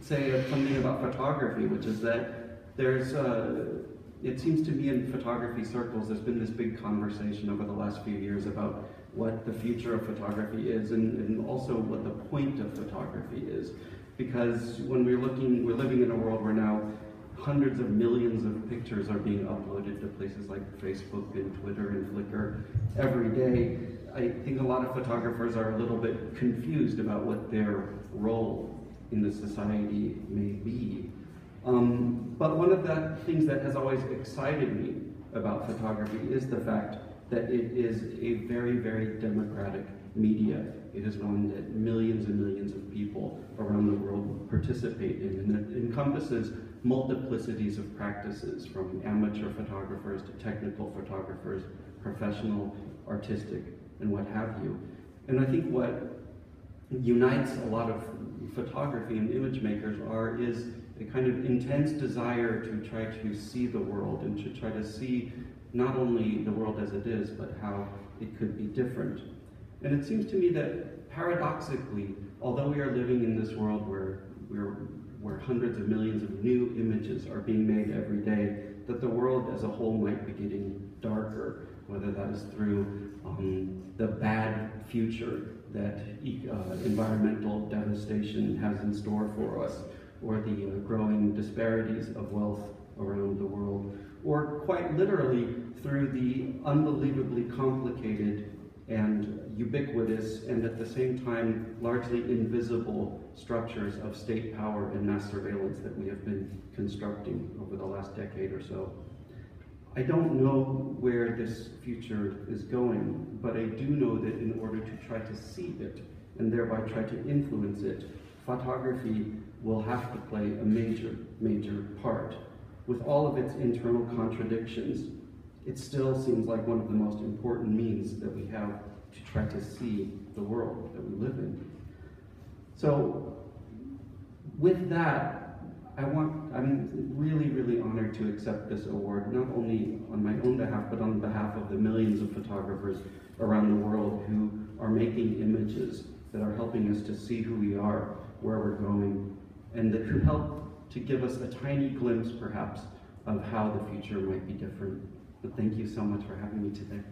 say something about photography, which is that there's, it seems to me in photography circles, there's been this big conversation over the last few years about what the future of photography is and also what the point of photography is. Because when we're living in a world where now hundreds of millions of pictures are being uploaded to places like Facebook and Twitter and Flickr every day, I think a lot of photographers are a little bit confused about what their role in the society may be. But one of the things that has always excited me about photography is the fact that it is a very, very democratic media. It is one that millions and millions of people around the world participate in, and it encompasses multiplicities of practices, from amateur photographers to technical photographers, professional, artistic, and what have you. And I think what unites a lot of photography and image makers is a kind of intense desire to try to see the world and to try to see not only the world as it is, but how it could be different. And it seems to me that paradoxically, although we are living in this world where hundreds of millions of new images are being made every day, that the world as a whole might be getting darker, whether that is through the bad future that environmental devastation has in store for us, or the growing disparities of wealth around the world, or quite literally through the unbelievably complicated and ubiquitous and at the same time largely invisible structures of state power and mass surveillance that we have been constructing over the last decade or so. I don't know where this future is going, but I do know that in order to try to see it and thereby try to influence it, photography will have to play a major, major part. With all of its internal contradictions, it still seems like one of the most important means that we have to try to see the world that we live in. So, with that, I'm really, really honored to accept this award, not only on my own behalf, but on behalf of the millions of photographers around the world who are making images that are helping us to see who we are, where we're going, and that could help to give us a tiny glimpse, perhaps, of how the future might be different. But thank you so much for having me today.